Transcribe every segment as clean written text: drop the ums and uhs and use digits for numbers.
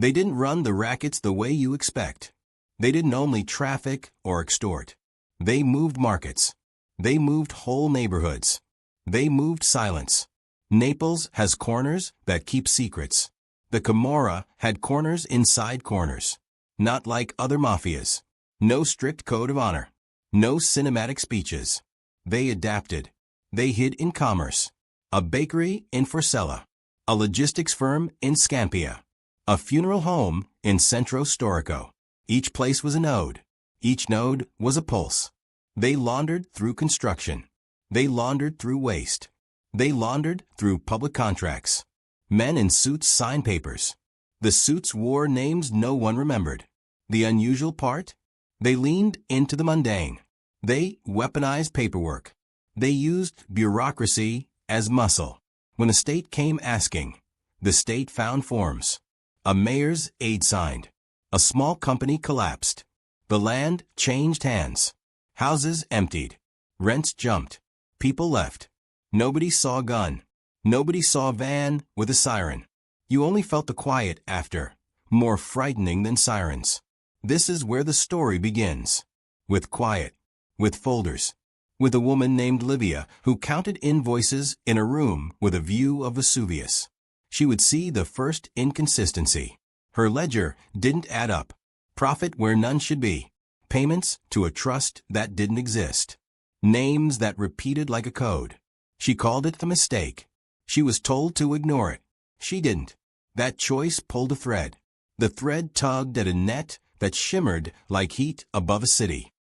They didn't run the rackets the way you expect. They didn't only traffic or extort. They moved markets. They moved whole neighborhoods. They moved silence. Naples has corners that keep secrets. The Camorra had corners inside corners. Not like other mafias. No strict code of honor. No cinematic speeches. They adapted. They hid in commerce. A bakery in Forcella. A logistics firm in Campania. A funeral home in Centro Storico. Each place was a node. Each node was a pulse. They laundered through construction. They laundered through waste. They laundered through public contracts. Men in suits signed papers. The suits wore names no one remembered. The unusual part? They leaned into the mundane. They weaponized paperwork. They used bureaucracy as muscle. When a state came asking, the state found forms. A mayor's aide signed. A small company collapsed. The land changed hands. Houses emptied. Rents jumped. People left. Nobody saw a gun. Nobody saw a van with a siren. You only felt the quiet after, more frightening than sirens. This is where the story begins. With quiet. With folders. With a woman named Livia who counted invoices in a room with a view of Vesuvius. She would see the first inconsistency. Her ledger didn't add up. Profit where none should be. Payments to a trust that didn't exist. Names that repeated like a code. She called it a mistake. She was told to ignore it. She didn't. That choice pulled a thread. The thread tugged at a net that shimmered like heat above a city.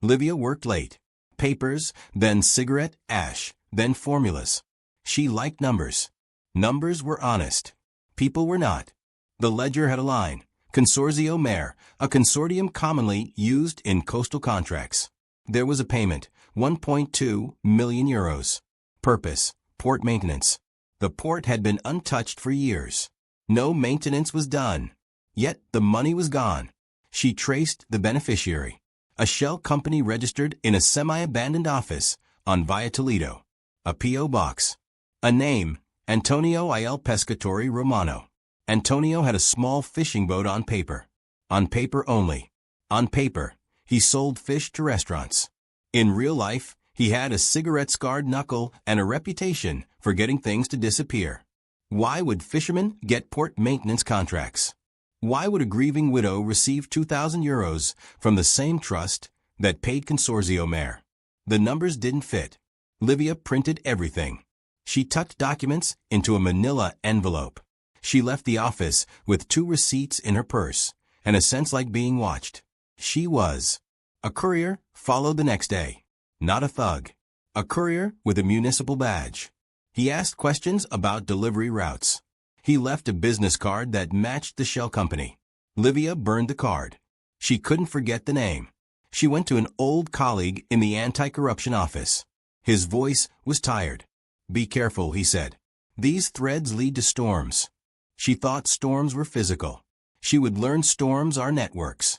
Livia worked late. Papers, then cigarette ash, then formulas. She liked numbers. Numbers were honest. People were not. The ledger had a line. Consorzio Mare, a consortium commonly used in coastal contracts. There was a payment, 1.2 million euros. Purpose, port maintenance. The port had been untouched for years. No maintenance was done. Yet the money was gone. She traced the beneficiary. A shell company registered in a semi-abandoned office on Via Toledo. A P.O. box. A name, Antonio Il Pescatore Romano. Antonio had a small fishing boat on paper. On paper only. On paper, he sold fish to restaurants. In real life, he had a cigarette-scarred knuckle and a reputation for getting things to disappear. Why would fishermen get port maintenance contracts? Why would a grieving widow receive 2,000 euros from the same trust that paid Consorzio Mare? The numbers didn't fit. Livia printed everything. She tucked documents into a manila envelope. She left the office with 2 receipts in her purse and a sense like being watched. She was. A courier followed the next day. Not a thug. A courier with a municipal badge. He asked questions about delivery routes. He left a business card that matched the shell company. Livia burned the card. She couldn't forget the name. She went to an old colleague in the anti-corruption office. His voice was tired. "Be careful," he said. "These threads lead to storms." She thought storms were physical. She would learn storms are networks.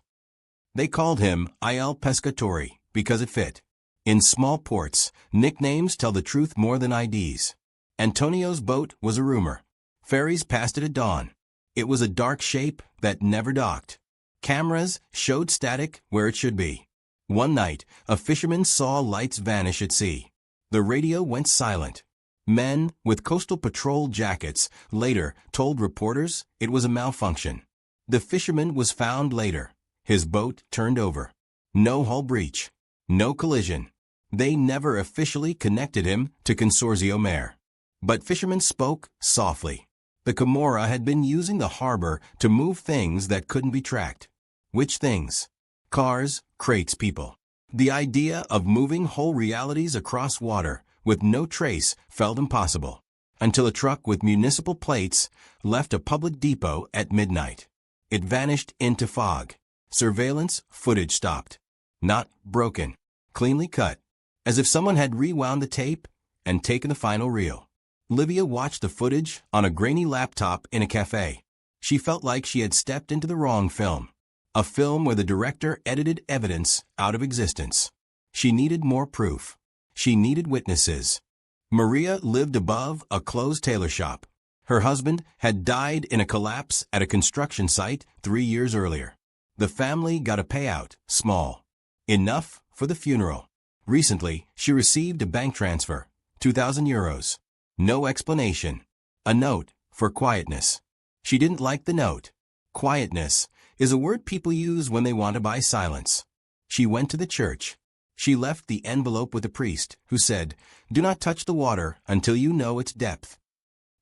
They called him Il Pescatore because it fit. In small ports, nicknames tell the truth more than IDs. Antonio's boat was a rumor. Ferries passed it at dawn. It was a dark shape that never docked. Cameras showed static where it should be. One night, a fisherman saw lights vanish at sea. The radio went silent. Men with coastal patrol jackets later told reporters it was a malfunction. The fisherman was found later. His boat turned over. No hull breach. No collision. They never officially connected him to Consorzio Mare. But fishermen spoke softly. The Camorra had been using the harbor to move things that couldn't be tracked. Which things? Cars, crates, people. The idea of moving whole realities across water with no trace felt impossible, until a truck with municipal plates left a public depot at midnight. It vanished into fog. Surveillance footage stopped. Not broken. Cleanly cut. As if someone had rewound the tape and taken the final reel. Livia watched the footage on a grainy laptop in a cafe. She felt like she had stepped into the wrong film. A film where the director edited evidence out of existence. She needed more proof. She needed witnesses. Maria lived above a closed tailor shop. Her husband had died in a collapse at a construction site 3 years earlier. The family got a payout, small. Enough for the funeral. Recently, she received a bank transfer, 2,000 euros. No explanation. A note for quietness. She didn't like the note. Quietness is a word people use when they want to buy silence. She went to the church. She left the envelope with a priest, who said, "Do not touch the water until you know its depth."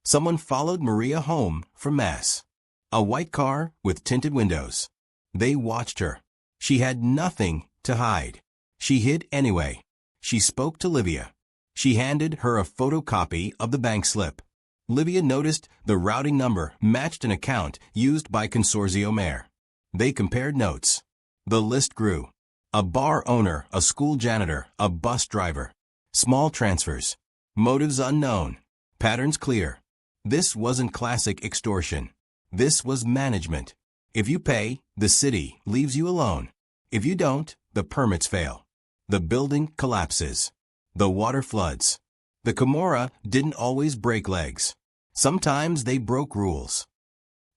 Someone followed Maria home from Mass. A white car with tinted windows. They watched her. She had nothing to hide. She hid anyway. She spoke to Livia. She handed her a photocopy of the bank slip. Livia noticed the routing number matched an account used by Consorzio Mare. They compared notes. The list grew. A bar owner, a school janitor, a bus driver. Small transfers. Motives unknown. Patterns clear. This wasn't classic extortion. This was management. If you pay, the city leaves you alone. If you don't, the permits fail. The building collapses. The water floods. The Camorra didn't always break legs. Sometimes they broke rules.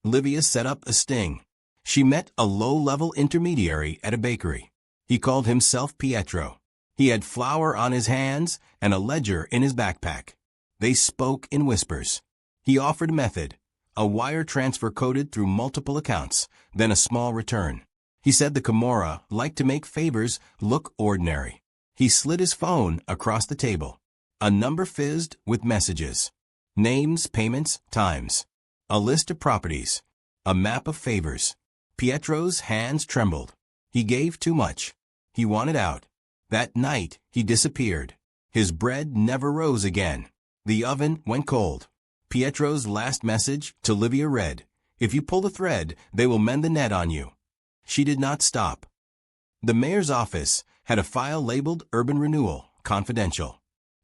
Livia set up a sting. She met a low-level intermediary at a bakery. He called himself Pietro. He had flour on his hands and a ledger in his backpack. They spoke in whispers. He offered a method, a wire transfer coded through multiple accounts, then a small return. He said the Camorra liked to make favors look ordinary. He slid his phone across the table. A number fizzed with messages. Names, payments, times. A list of properties. A map of favors. Pietro's hands trembled. He gave too much. He wanted out. That night, he disappeared. His bread never rose again. The oven went cold. Pietro's last message to Livia read, "If you pull the thread, they will mend the net on you." She did not stop. The mayor's office had a file labeled Urban Renewal, Confidential.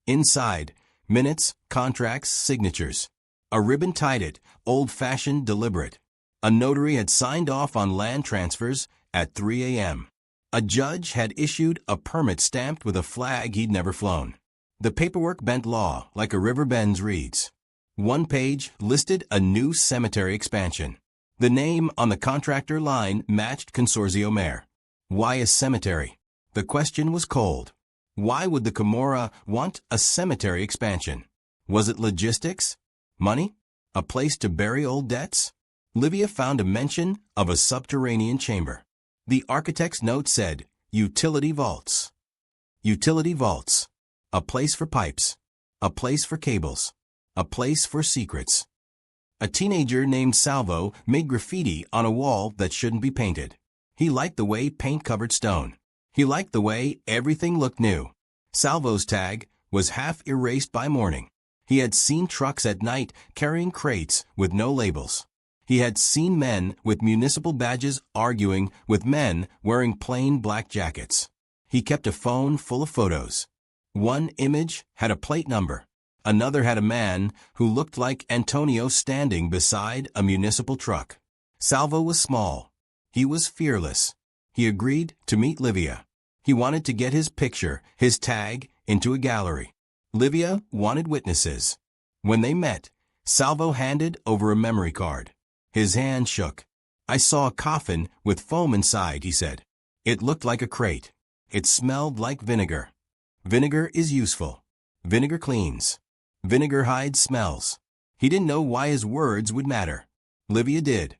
Inside, minutes, contracts, signatures. A ribbon tied it, old-fashioned, deliberate. A notary had signed off on land transfers at 3 a.m. A judge had issued a permit stamped with a flag he'd never flown. The paperwork bent law like a river bends reeds. One page listed a new cemetery expansion. The name on the contractor line matched Consorzio Mare. Why a cemetery? The question was cold. Why would the Camorra want a cemetery expansion? Was it logistics? Money? A place to bury old debts? Livia found a mention of a subterranean chamber. The architect's note said, "Utility vaults." Utility vaults. A place for pipes. A place for cables. A place for secrets. A teenager named Salvo made graffiti on a wall that shouldn't be painted. He liked the way paint covered stone. He liked the way everything looked new. Salvo's tag was half erased by morning. He had seen trucks at night carrying crates with no labels. He had seen men with municipal badges arguing with men wearing plain black jackets. He kept a phone full of photos. One image had a plate number. Another had a man who looked like Antonio standing beside a municipal truck. Salvo was small. He was fearless. He agreed to meet Livia. He wanted to get his picture, his tag, into a gallery. Livia wanted witnesses. When they met, Salvo handed over a memory card. His hand shook. "I saw a coffin with foam inside," he said. "It looked like a crate. It smelled like vinegar. Vinegar is useful. Vinegar cleans. Vinegar hides smells." He didn't know why his words would matter. Livia did.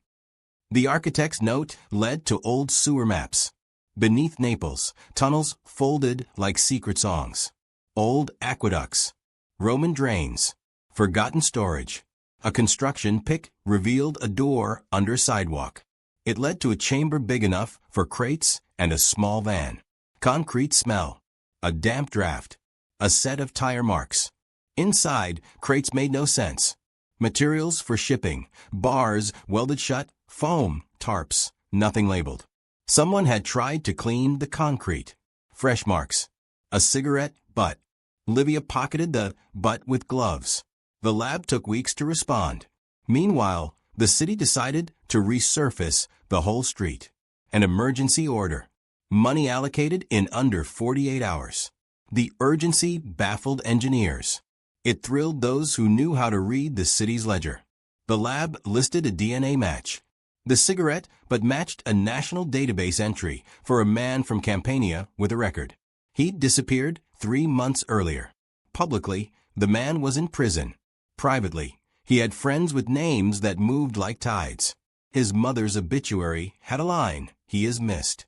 The architect's note led to old sewer maps. Beneath Naples, tunnels folded like secret songs. Old aqueducts. Roman drains. Forgotten storage. A construction pick revealed a door under a sidewalk. It led to a chamber big enough for crates and a small van. Concrete smell. A damp draft. A set of tire marks. Inside, crates made no sense. Materials for shipping, bars welded shut, foam, tarps, nothing labeled. Someone had tried to clean the concrete. Fresh marks. A cigarette butt. Livia pocketed the butt with gloves. The lab took weeks to respond. Meanwhile, the city decided to resurface the whole street. An emergency order. Money allocated in under 48 hours. The urgency baffled engineers. It thrilled those who knew how to read the city's ledger. The lab listed a DNA match. The cigarette but matched a national database entry for a man from Campania with a record. He'd disappeared 3 months earlier. Publicly, the man was in prison. Privately, he had friends with names that moved like tides. His mother's obituary had a line, "He is missed."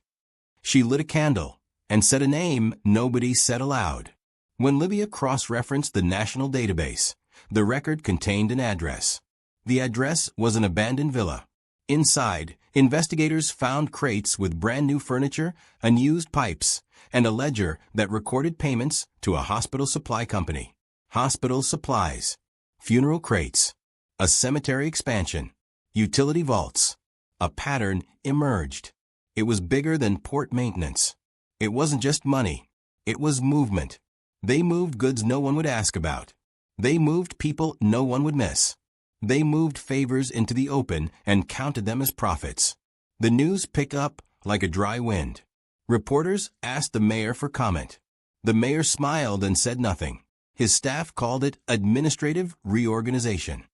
She lit a candle and said a name nobody said aloud. When Livia cross-referenced the national database, the record contained an address. The address was an abandoned villa. Inside, investigators found crates with brand-new furniture, unused pipes, and a ledger that recorded payments to a hospital supply company. Hospital supplies, funeral crates, a cemetery expansion, utility vaults. A pattern emerged. It was bigger than port maintenance. It wasn't just money. It was movement. They moved goods no one would ask about. They moved people no one would miss. They moved favors into the open and counted them as profits. The news picked up like a dry wind. Reporters asked the mayor for comment. The mayor smiled and said nothing. His staff called it administrative reorganization.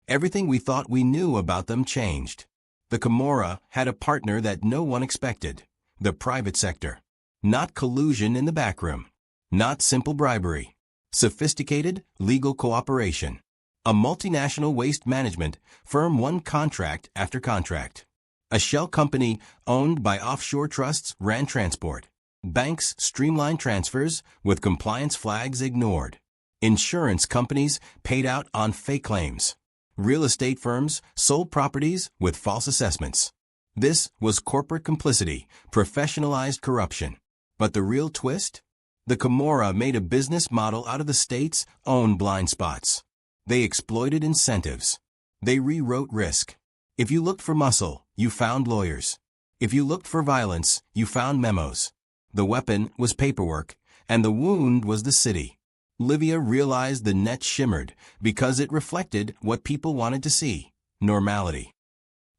Everything we thought we knew about them changed. The Camorra had a partner that no one expected, the private sector. Not collusion in the backroom. Not simple bribery. Sophisticated legal cooperation. A multinational waste management firm won contract after contract. A shell company owned by offshore trusts ran transport. Banks streamlined transfers with compliance flags ignored. Insurance companies paid out on fake claims. Real estate firms sold properties with false assessments. This was corporate complicity, professionalized corruption. But the real twist? The Camorra made a business model out of the state's own blind spots. They exploited incentives. They rewrote risk. If you looked for muscle, you found lawyers. If you looked for violence, you found memos. The weapon was paperwork, and the wound was the city. Livia realized the net shimmered because it reflected what people wanted to see: normality.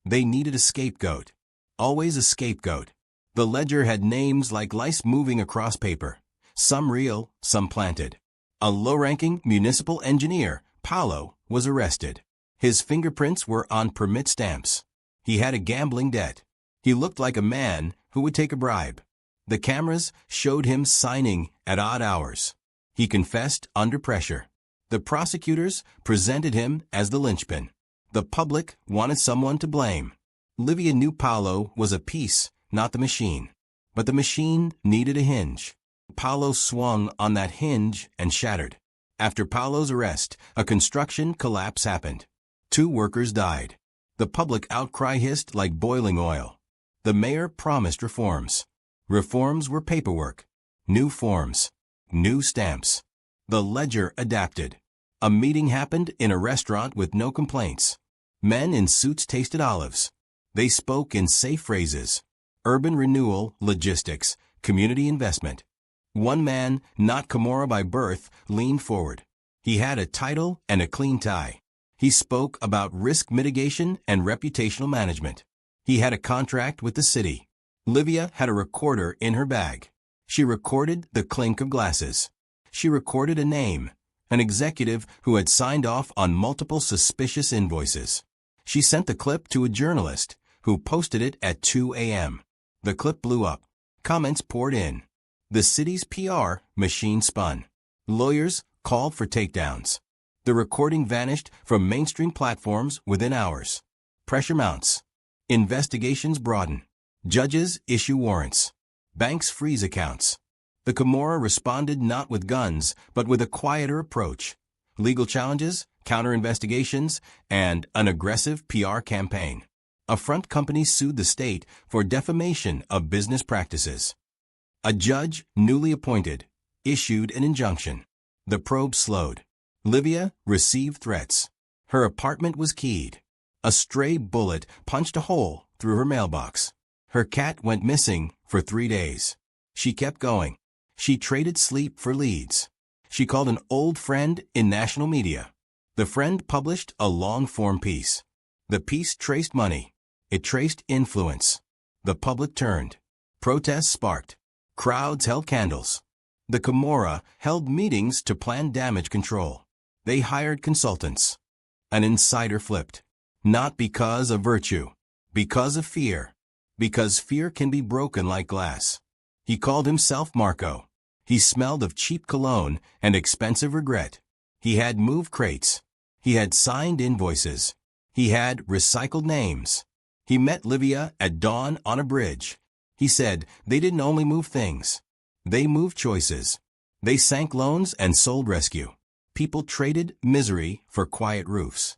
They needed a scapegoat. Always a scapegoat. The ledger had names like lice moving across paper. Some real, some planted. A low-ranking municipal engineer, Paolo, was arrested. His fingerprints were on permit stamps. He had a gambling debt. He looked like a man who would take a bribe. The cameras showed him signing at odd hours. He confessed under pressure. The prosecutors presented him as the linchpin. The public wanted someone to blame. Livia knew Paolo was a piece, not the machine. But the machine needed a hinge. Paolo swung on that hinge and shattered. After Paolo's arrest, a construction collapse happened. 2 workers died. The public outcry hissed like boiling oil. The mayor promised reforms. Reforms were paperwork. New forms. New stamps. The ledger adapted. A meeting happened in a restaurant with no complaints. Men in suits tasted olives. They spoke in safe phrases. Urban renewal, logistics, community investment. One man, not Camorra by birth, leaned forward. He had a title and a clean tie. He spoke about risk mitigation and reputational management. He had a contract with the city. Livia had a recorder in her bag. She recorded the clink of glasses. She recorded a name, an executive who had signed off on multiple suspicious invoices. She sent the clip to a journalist, who posted it at 2 a.m. The clip blew up. Comments poured in. The city's PR machine spun. Lawyers called for takedowns. The recording vanished from mainstream platforms within hours. Pressure mounts. Investigations broaden. Judges issue warrants. Banks freeze accounts. The Camorra responded not with guns, but with a quieter approach. Legal challenges, counter-investigations, and an aggressive PR campaign. A front company sued the state for defamation of business practices. A judge, newly appointed, issued an injunction. The probe slowed. Livia received threats. Her apartment was keyed. A stray bullet punched a hole through her mailbox. Her cat went missing for 3 days. She kept going. She traded sleep for leads. She called an old friend in national media. The friend published a long-form piece. The piece traced money. It traced influence. The public turned. Protests sparked. Crowds held candles. The Camorra held meetings to plan damage control. They hired consultants. An insider flipped. Not because of virtue. Because of fear. Because fear can be broken like glass. He called himself Marco. He smelled of cheap cologne and expensive regret. He had moved crates. He had signed invoices. He had recycled names. He met Livia at dawn on a bridge. He said they didn't only move things. They moved choices. They sank loans and sold rescue. People traded misery for quiet roofs.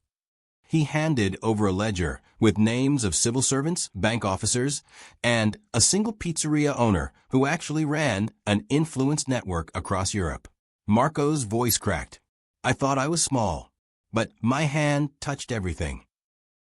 He handed over a ledger with names of civil servants, bank officers, and a single pizzeria owner who actually ran an influence network across Europe. Marco's voice cracked. I thought I was small, but my hand touched everything.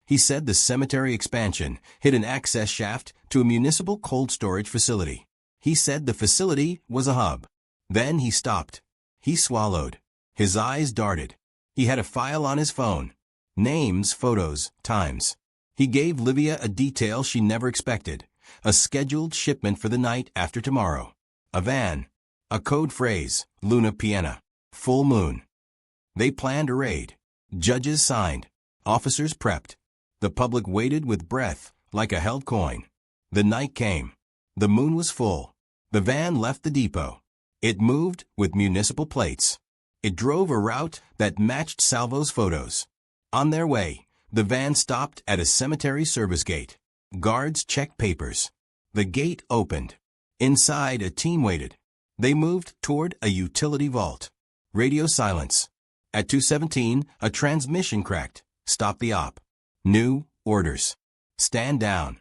He said the cemetery expansion hid an access shaft to a municipal cold storage facility. He said the facility was a hub. Then he stopped. He swallowed. His eyes darted. He had a file on his phone. Names, photos, times. He gave Livia a detail she never expected. A scheduled shipment for the night after tomorrow. A van. A code phrase, Luna Piena. Full moon. They planned a raid. Judges signed. Officers prepped. The public waited with breath, like a held coin. The night came. The moon was full. The van left the depot. It moved with municipal plates. It drove a route that matched Salvo's photos. On their way, the van stopped at a cemetery service gate. Guards checked papers. The gate opened. Inside, a team waited. They moved toward a utility vault. Radio silence. At 2:17, a transmission cracked. Stop the op. New orders. Stand down.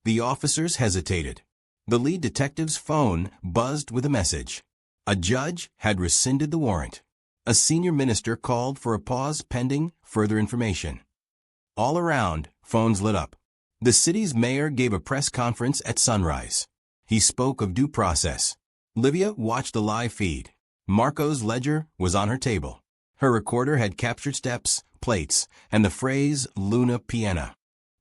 The officers hesitated. The lead detective's phone buzzed with a message. A judge had rescinded the warrant. A senior minister called for a pause pending further information. All around, phones lit up. The city's mayor gave a press conference at sunrise. He spoke of due process. Livia watched the live feed. Marco's ledger was on her table. Her recorder had captured steps, plates, and the phrase Luna Piena.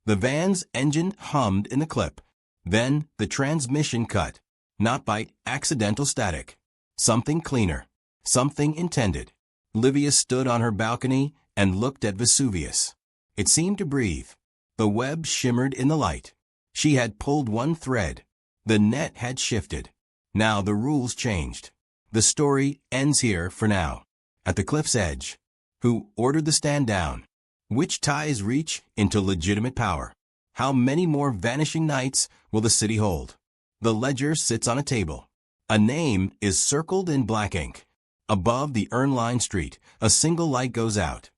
The van's engine hummed in the clip. Then the transmission cut. Not by accidental static. Something cleaner. Something intended. Livia stood on her balcony and looked at Vesuvius. It seemed to breathe. The web shimmered in the light. She had pulled one thread. The net had shifted. Now the rules changed. The story ends here for now. At the cliff's edge. Who ordered the stand down? Which ties reach into legitimate power? How many more vanishing nights will the city hold? The ledger sits on a table. A name is circled in black ink. Above the urn-lined street, a single light goes out.